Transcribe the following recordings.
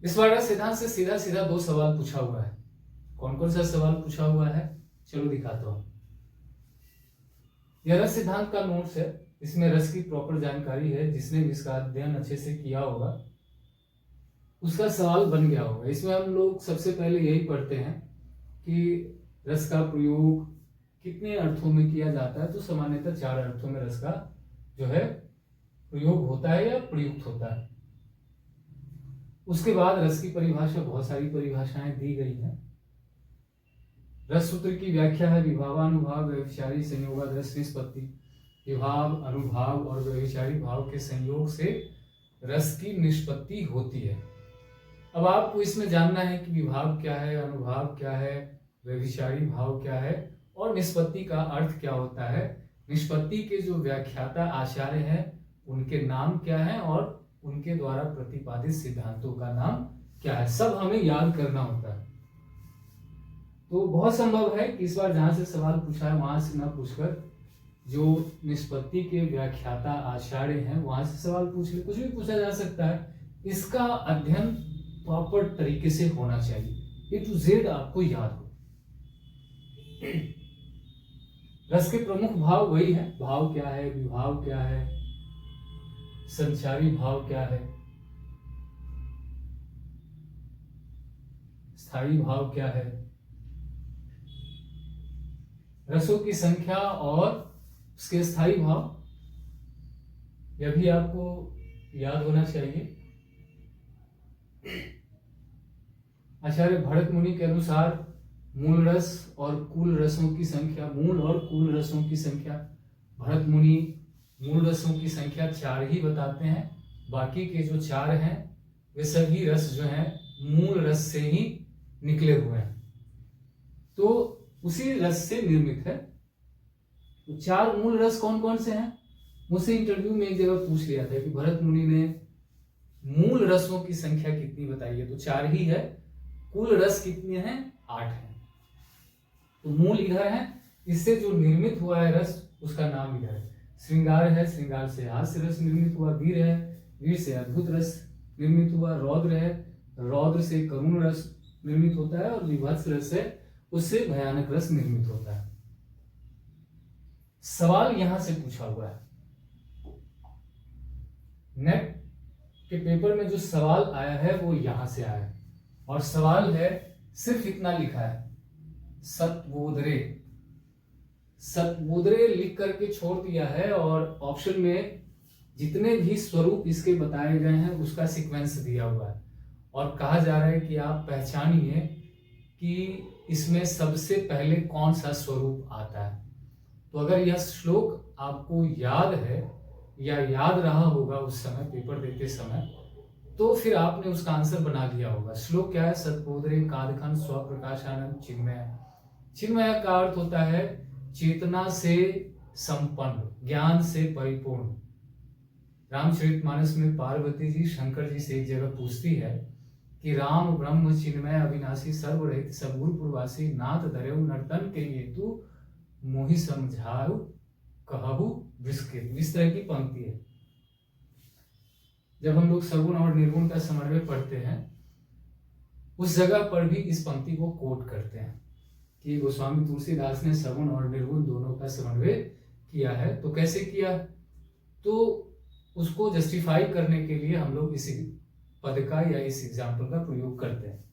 इस बार रस सिद्धांत से सीधा सीधा दो सवाल पूछा हुआ है। कौन कौन सा सवाल पूछा हुआ है, चलो दिखाता हूं। यह रस सिद्धांत का नोट्स है, इसमें रस की प्रॉपर जानकारी है। जिसने भी इसका अध्ययन अच्छे से किया होगा उसका सवाल बन गया होगा। इसमें हम लोग सबसे पहले यही पढ़ते हैं कि रस का प्रयोग कितने अर्थों में किया जाता है। तो सामान्यतः 4 अर्थों में रस का जो है प्रयोग होता है या प्रयुक्त होता है। उसके बाद रस की परिभाषा, बहुत सारी परिभाषाएं दी गई हैं। रस सूत्र की व्याख्या है विभावानुभाव व्यभिचारी संयोगादृश निष्पत्ति। विभाव, अनुभाव और व्यभिचारी भाव के संयोग से रस की निष्पत्ति होती है। अब आपको इसमें जानना है कि विभाव क्या है, अनुभाव क्या है, व्यभिचारी भाव क्या है और निष्पत्ति का अर्थ क्या होता है। निष्पत्ति के जो व्याख्याता आचार्य हैं उनके नाम क्या है और उनके द्वारा प्रतिपादित सिद्धांतों का नाम क्या है, सब हमें याद करना होता है। तो बहुत संभव है कि इस बार जहां से सवाल पूछा है वहां से ना पूछकर जो निष्पत्ति के व्याख्याता आचार्य हैं वहां से सवाल पूछ ले, कुछ भी पूछा जा सकता है। इसका अध्ययन प्रॉपर तरीके से होना चाहिए, A to Z आपको याद हो। रस के प्रमुख भाव वही है, भाव क्या है, विभाव क्या है, संचारी भाव क्या है, स्थायी भाव क्या है, रसों की संख्या और उसके स्थायी भाव, यह भी आपको याद होना चाहिए। आचार्य भरत मुनि के अनुसार मूल रस और कुल रसों की संख्या, मूल और कुल रसों की संख्या, भरत मुनि मूल रसों की संख्या 4 ही बताते हैं। बाकी के जो 4 हैं वे सभी रस जो हैं मूल रस से ही निकले हुए हैं, तो उसी रस से निर्मित है। तो 4 मूल रस कौन कौन से हैं? मुझसे इंटरव्यू में एक जगह पूछ लिया था कि भरत मुनि ने मूल रसों की संख्या कितनी बताई है, तो 4 ही है। कुल रस कितने हैं? 8 हैं। तो मूल इधर है, इससे जो निर्मित हुआ है रस उसका नाम इधर है। श्रृंगार है, श्रृंगार से हास्य रस निर्मित हुआ। वीर है, वीर से अद्भुत रस निर्मित हुआ। रौद्र है, रौद्र से करुण रस निर्मित होता है और विभत्स रस है उससे भयानक रस निर्मित होता है। सवाल यहां से पूछा हुआ है, नेट के पेपर में जो सवाल आया है वो यहां से आया है और सवाल है सिर्फ इतना लिखा है, सतबोधरे। सतबोधरे लिख करके छोड़ दिया है और ऑप्शन में जितने भी स्वरूप इसके बताए गए हैं उसका सीक्वेंस दिया हुआ है और कहा जा रहा है कि आप पहचानिए कि इसमें सबसे पहले कौन सा स्वरूप आता है। तो अगर यह श्लोक आपको याद है या याद रहा होगा उस समय पेपर देते समय, तो फिर आपने उसका आंसर बना लिया होगा। श्लोक क्या है? सतबोधरे कादखंड स्वप्रकाशानंद चिन्मय। चिन्मय का अर्थ होता है चेतना से संपन्न, ज्ञान से परिपूर्ण। रामचरितमानस में पार्वती जी शंकर जी से एक जगह पूछती है कि राम ब्रह्म चिन्मय अविनाशी सर्वरहित सद्गुरु पुरवासी नाथ धरेउ नर्तन के लिए तू मोहि समझाऊ कहु विस्कृत। इस तरह की पंक्ति है। जब हम लोग सगुण और निर्गुण का समन्वय पढ़ते हैं उस जगह पर भी इस पंक्ति को कोट करते हैं कि गोस्वामी तुलसीदास ने सगुण और निर्गुण दोनों का समन्वय किया है। तो कैसे किया? तो उसको जस्टिफाई करने के लिए हम लोग इस पद का या इस एग्जाम्पल का प्रयोग करते हैं।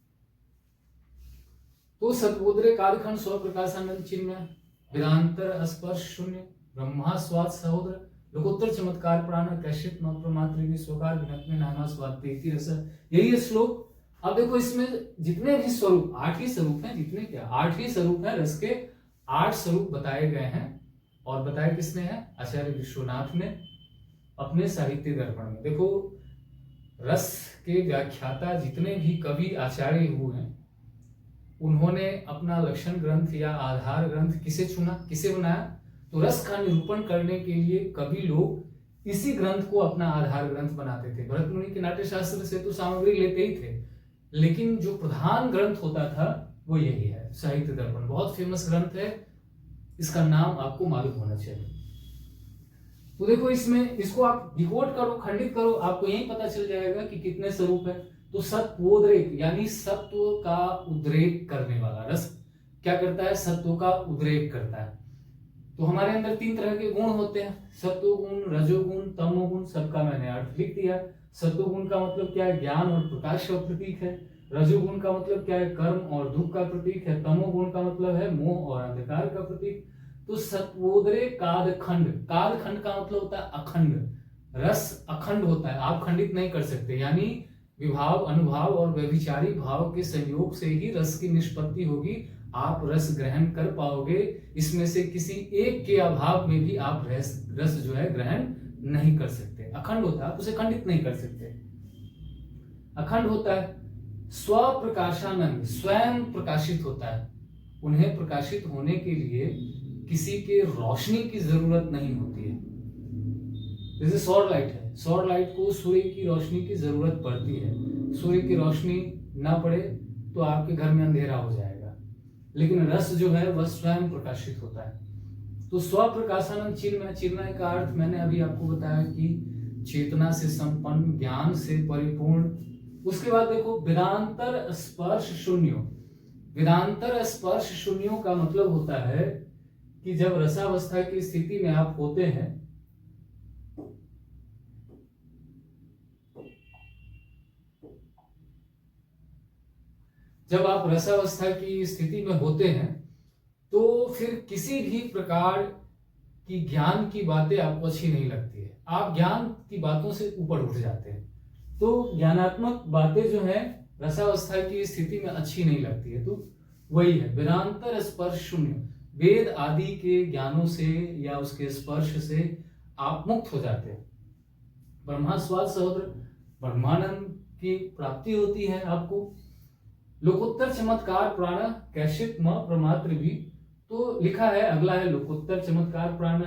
तो सतबोधरे कादखंड स्वप्रकाशानंद चिन्मय वेदांतर स्पर्श शून्य ब्रह्मा स्वाद सहोदर लोकोत्तर चमत्कार प्राण कैश्यप मात्र विश्वकार विनक में नाना स्वाद प्रीति रस। यही है श्लोक। अब देखो इसमें जितने भी स्वरूप, 8 ही स्वरूप हैं। जितने क्या 8 ही स्वरूप हैं, रस के 8 स्वरूप बताए गए हैं। और बताए किसने हैं? आचार्य विश्वनाथ ने अपने साहित्य दर्पण में। देखो रस के व्याख्याता जितने भी कवि आचार्य हुए हैं उन्होंने अपना लक्षण ग्रंथ या आधार ग्रंथ किसे चुना, किसे बनाया? तो रस का निरूपण करने के लिए कवि लोग इसी ग्रंथ को अपना आधार ग्रंथ बनाते थे। भरत मुनि के नाट्य शास्त्र से तो सामग्री लेते ही थे, लेकिन जो प्रधान ग्रंथ होता था वो यही है, साहित्य दर्पण। बहुत फेमस ग्रंथ है, इसका नाम आपको मालूम होना चाहिए। तो देखो इसमें इसको आप डिकोड करो, खंडित करो, आपको यही पता चल जाएगा कि कितने स्वरूप है। तो सत्वोद्रेक यानी सत्व का उद्रेक करने वाला रस क्या करता है, सत्व का उद्रेक करता है। तो हमारे अंदर 3 तरह के गुण होते हैं, सत्वगुण, रजोगुण, तमोगुण। सबका मैंने अर्थ लिख दिया। सत्वगुण का मतलब क्या है, ज्ञान और प्रकाश का प्रतीक है। रजोगुण का मतलब क्या है, कर्म और दुख का प्रतीक है। तमोगुण का मतलब है मोह और अंधकार का प्रतीक। तो सत्वोदरे कादखंड, कादखंड का मतलब होता है अखंड, रस अखंड होता है, आप खंडित नहीं कर सकते। यानी विभाव, अनुभाव और व्यभिचारी भाव के संयोग से ही रस की निष्पत्ति होगी, आप रस ग्रहण कर पाओगे। इसमें से किसी एक के अभाव में भी आप रस जो है ग्रहण नहीं कर सकते। अखंड होता है, आप उसे खंडित नहीं कर सकते। अखंड होता है। स्वप्रकाशानंद, स्वयं प्रकाशित होता है। उन्हें प्रकाशित होने के लिए किसी के रोशनी की जरूरत नहीं होती है। जैसे सौर लाइट है, सौर लाइट को सूर्य की रोशनी की जरूरत पड़ती है। सूर्य की रोशनी ना पड़े तो आपके घर में अंधेरा हो जाएगा, लेकिन रस जो है वह स्वयं प्रकाशित होता है। तो स्वप्रकाशानंद चिन्मय, चिन्मय का अर्थ मैंने अभी आपको बताया कि चेतना से संपन्न, ज्ञान से परिपूर्ण। उसके बाद देखो वेदांतर स्पर्श शून्यो। वेदांतर स्पर्श शून्यों का मतलब होता है कि जब रसावस्था की स्थिति में आप होते हैं, जब आप रसावस्था की स्थिति में होते हैं तो फिर किसी भी प्रकार की ज्ञान की बातें आपको अच्छी नहीं लगती है, आप ज्ञान की बातों से ऊपर उठ जाते हैं। तो ज्ञानात्मक बातें जो है रसावस्था की स्थिति में अच्छी नहीं लगती है। तो वही है वेदांतर स्पर्श शून्य, वेद आदि के ज्ञानों से या उसके स्पर्श से आप मुक्त हो जाते हैं। ब्रह्मास्वाद सहोदर, ब्रह्मानंद की प्राप्ति होती है आपको। लोकोत्तर चमत्कार प्राण कैशित म प्रमात्र भी, तो लिखा है अगला है लोकोत्तर चमत्कार प्राण,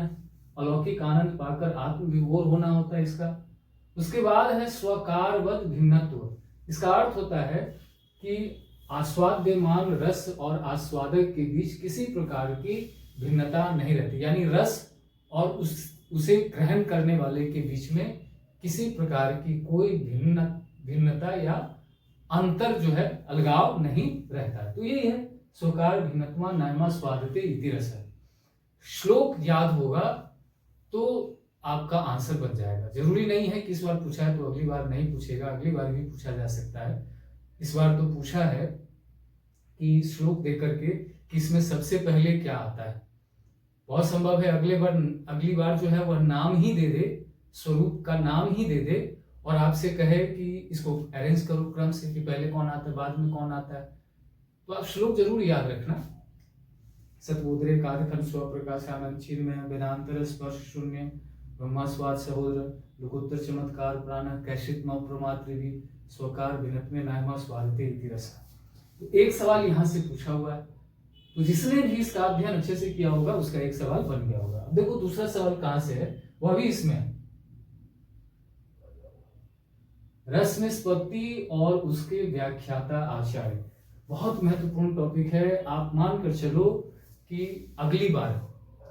अलौकिक आनंद पाकर आत्म विभोर होना होता है इसका। उसके बाद है स्वकारवत भिन्नत्व। इसका अर्थ होता है कि आस्वाद्यमान रस और आस्वादक के बीच किसी प्रकार की भिन्नता नहीं रहती, यानी रस और उसे ग्रहण करने वाले के बीच में किसी प्रकार की कोई भिन्नता या अंतर जो है अलगाव नहीं रहता। तो यही है स्वकार भिन्नत्वा नायमा स्वादते इति रस है। श्लोक याद होगा तो आपका आंसर बन जाएगा। जरूरी नहीं है कि इस बार पूछा है तो अगली बार नहीं पूछेगा, अगली बार भी पूछा जा सकता है। इस बार तो पूछा है कि श्लोक दे करके कि इसमें सबसे पहले क्या आता है। बहुत संभव है अगली बार जो है वह नाम ही दे दे, स्वरूप का नाम ही दे दे और आपसे कहे कि इसको अरेंज करो क्रम से कि पहले कौन आता है बाद में कौन आता है। तो आप श्लोक जरूर याद रखना। सतबोधरे कादखंड स्वप्रकाशानंद चिन्मय वेदांतर स्पर्श शून्य ब्रह्मास्वाद सहोदर लोकोत्तर चमत्कार प्राण कैशित मौ प्रमात्रिवी स्वकार भिन्नत्वे नायमा स्वादते इति रसा। तो एक सवाल यहां से पूछा हुआ है, तो जिसने भी इसका अध्ययन अच्छे से किया होगा उसका एक सवाल बन गया होगा। अब देखो दूसरा सवाल कहां से है, वह भी इसमें है। रस निष्पत्ति और उसके व्याख्याता आचार्य, बहुत महत्वपूर्ण टॉपिक है। आप मानकर चलो कि अगली बार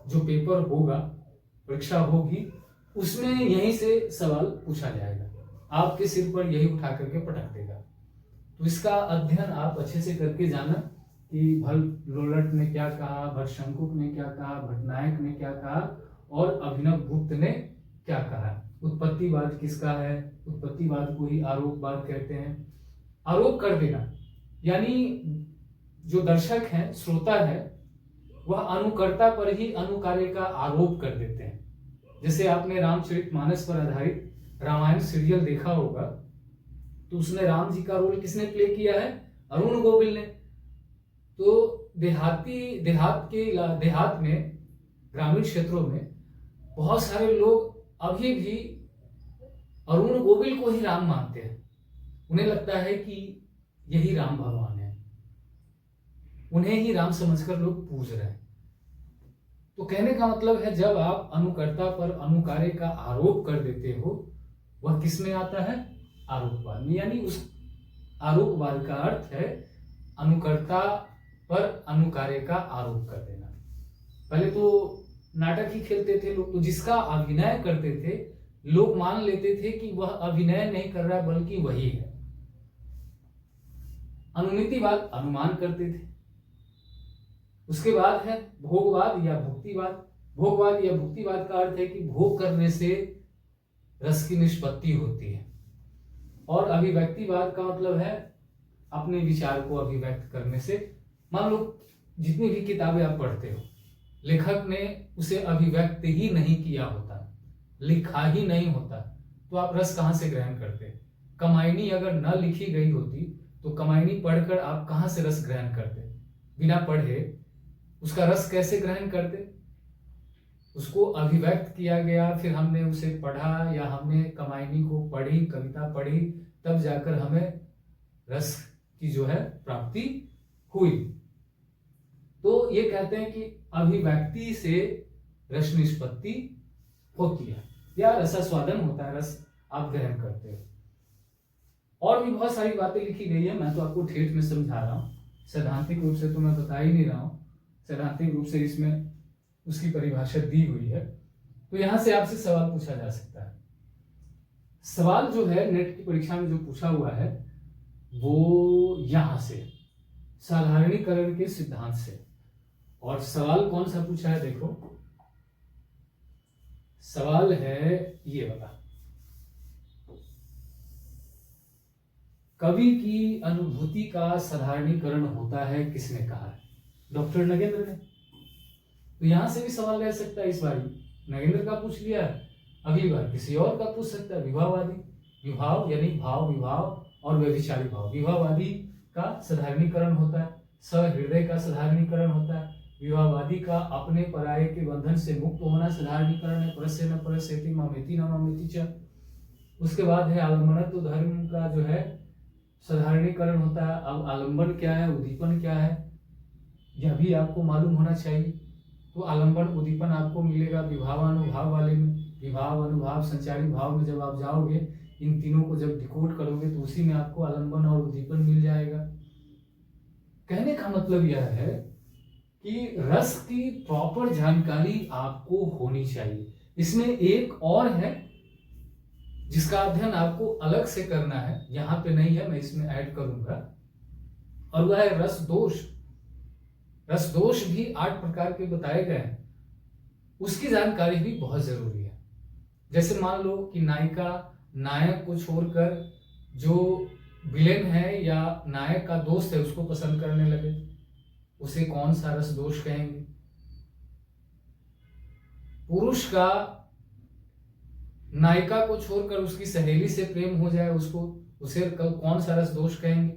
जो पेपर होगा, परीक्षा होगी, उसमें यहीं से सवाल पूछा जाएगा, आपके सिर पर यही उठा करके पटक देगा। तो इसका अध्ययन आप अच्छे से करके जाना कि भट्ट लोलट ने क्या कहा, भट्ट शंकुक ने क्या कहा, भट्टनायक ने क्या कहा और अभिनव गुप्त ने क्या कहा। उत्पत्तिवाद किसका है, उत्पत्तिवाद को ही आरोपवाद कहते हैं। आरोप कर देना यानी जो दर्शक है, श्रोता है, वह अनुकर्ता पर ही अनुकार्य का आरोप कर देते हैं। जैसे आपने रामचरितमानस पर आधारित रामायण सीरियल देखा होगा, तो उसमें राम जी का रोल किसने प्ले किया है, अरुण गोविल ने। तो देहात में, ग्रामीण क्षेत्रों में बहुत सारे लोग अभी भी अरुण गोविल को ही राम मानते हैं। उन्हें लगता है कि यही राम भगवान है, उन्हें ही राम समझकर लोग पूज रहे हैं। तो कहने का मतलब है जब आप अनुकर्ता पर अनुकार्य का आरोप कर देते हो, वह किस में आता है, आरोपवाद में। यानी उस आरोपवाद का अर्थ है अनुकर्ता पर अनुकार्य का आरोप कर देना। पहले तो नाटक ही खेलते थे लोग, तो जिसका अभिनय करते थे लोग मान लेते थे कि वह अभिनय नहीं कर रहा बल्कि वही है। अनुमितिवाद अनुमान करते थे। उसके बाद है भोगवाद या भुक्तिवाद। भोगवाद या भुक्तिवाद का अर्थ है कि भोग करने से रस की निष्पत्ति होती है। और अभिव्यक्तिवाद का मतलब है अपने विचार को अभिव्यक्त करने से। मान लो जितनी भी किताबें आप पढ़ते हो, लेखक ने उसे अभिव्यक्त ही नहीं किया होता, लिखा ही नहीं होता, तो आप रस कहाँ से ग्रहण करते? कमायनी अगर न लिखी गई होती तो कमायनी पढ़कर आप कहाँ से रस ग्रहण करते? बिना पढ़े उसका रस कैसे ग्रहण करते? उसको अभिव्यक्त किया गया, फिर हमने उसे पढ़ा या हमने कमायनी को पढ़ी, कविता पढ़ी, तब जाकर हमें रस की जो है प्राप्ति हुई। तो ये कहते हैं कि अभिव्यक्ति से रस निष्पत्ति होती है या रसास्वादन होता है, रस आप ग्रहण करते हो। और भी बहुत सारी बातें लिखी गई है, मैं तो आपको ठेठ में समझा रहा हूँ, सैद्धांतिक रूप से तो मैं बता ही नहीं रहा हूँ। सैद्धांतिक रूप से इसमें उसकी परिभाषा दी हुई है। तो यहां से आपसे सवाल पूछा जा सकता है। सवाल जो है नेट की परीक्षा में जो पूछा हुआ है वो यहां से साधारणीकरण के सिद्धांत से। और सवाल कौन सा पूछा है? देखो सवाल है ये वाला, कवि की अनुभूति का साधारणीकरण होता है, किसने कहा है? डॉक्टर नगेंद्र ने। तो यहां से भी सवाल रह सकता है, इस बार नगेंद्र का पूछ लिया, अगली बार किसी और का पूछ सकता है। विभाववादी, विभाव यानी भाव, विभाव और व्यभिचारी भाव। विभाववादी का साधारणीकरण होता है, सहृदय का साधारणीकरण होता है। विभाववादी का अपने पराये के बंधन से मुक्त होना साधारणीकरण है, परस्य न परस्येति ममेति न ममेति च। उसके बाद है आलम्बनत्व धर्म का जो है साधारणीकरण होता है। अब आलम्बन क्या है, उद्दीपन क्या है, यह भी आपको मालूम होना चाहिए। तो आलम्बन उद्दीपन आपको मिलेगा विभावानुभाव वाले में। विभाव, अनुभाव, संचारी भाव में जब आप जाओगे, इन तीनों को जब डिकोड करोगे तो उसी में आपको आलम्बन और उद्दीपन मिल जाएगा। कहने का मतलब यह है कि रस की प्रॉपर जानकारी आपको होनी चाहिए। इसमें एक और है जिसका अध्ययन आपको अलग से करना है, यहां पे नहीं है, मैं इसमें ऐड करूंगा, और वह है रस दोष। रस दोष भी 8 प्रकार के बताए गए हैं, उसकी जानकारी भी बहुत जरूरी है। जैसे मान लो कि नायिका नायक को छोड़कर जो विलेन है या नायक का दोस्त है उसको पसंद करने लगे, उसे कौन सा रस दोष कहेंगे? पुरुष का नायिका को छोड़कर उसकी सहेली से प्रेम हो जाए, उसे कौन सा रस दोष कहेंगे?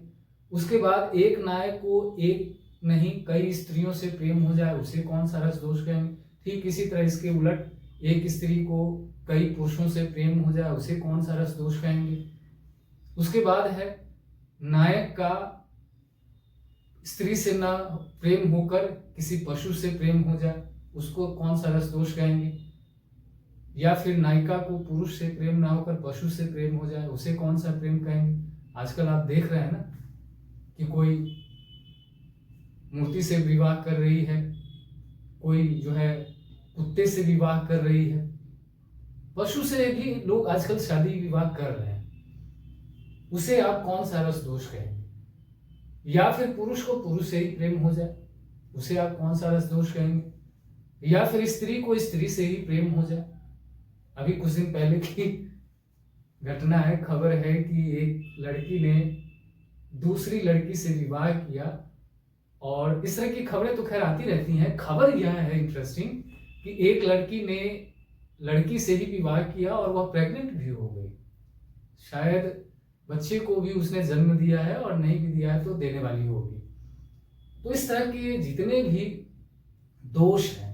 उसके बाद एक नायक को एक नहीं कई स्त्रियों से प्रेम हो जाए, उसे कौन सा रस दोष कहेंगे? ठीक इसी तरह इसके उलट एक स्त्री को कई पुरुषों से प्रेम हो जाए, उसे कौन सा रस दोष कहेंगे? उसके बाद है नायक का स्त्री से ना प्रेम होकर किसी पशु से प्रेम हो जाए, उसको कौन सा रस दोष कहेंगे? या फिर नायिका को पुरुष से प्रेम ना होकर पशु से प्रेम हो जाए, उसे कौन सा प्रेम कहेंगे? आजकल आप देख रहे हैं ना कि कोई मूर्ति से विवाह कर रही है, कोई जो है कुत्ते से विवाह कर रही है, पशु से भी लोग आजकल शादी विवाह कर रहे हैं, उसे आप कौन सा रस दोष कहेंगे? या फिर पुरुष को पुरुष से ही प्रेम हो जाए, उसे आप कौन सा रस दोष कहेंगे? या फिर स्त्री को स्त्री से ही प्रेम हो जाए। अभी कुछ दिन पहले की घटना है, खबर है कि एक लड़की ने दूसरी लड़की से विवाह किया, और इस तरह की खबरें तो खैर आती रहती हैं। खबर यह है इंटरेस्टिंग कि एक लड़की ने लड़की से ही विवाह किया और वह प्रेग्नेंट भी हो गई। शायद बच्चे को भी उसने जन्म दिया है, और नहीं भी दिया है तो देने वाली होगी। तो इस तरह के जितने भी दोष हैं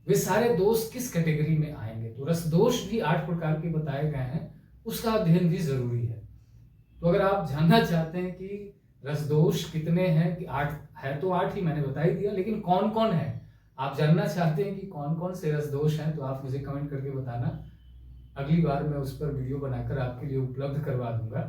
वे सारे दोष किस कैटेगरी में आएंगे? तो रस दोष भी 8 प्रकार के बताए गए हैं, उसका अध्ययन भी जरूरी है। तो अगर आप जानना चाहते हैं कि रस दोष कितने हैं, कि 8 है, तो 8 ही मैंने बता ही दिया, लेकिन कौन कौन है आप जानना चाहते हैं कि कौन कौन से रस दोष हैं, तो आप मुझे कमेंट करके बताना। अगली बार मैं उस पर वीडियो बनाकर आपके लिए उपलब्ध करवा दूंगा।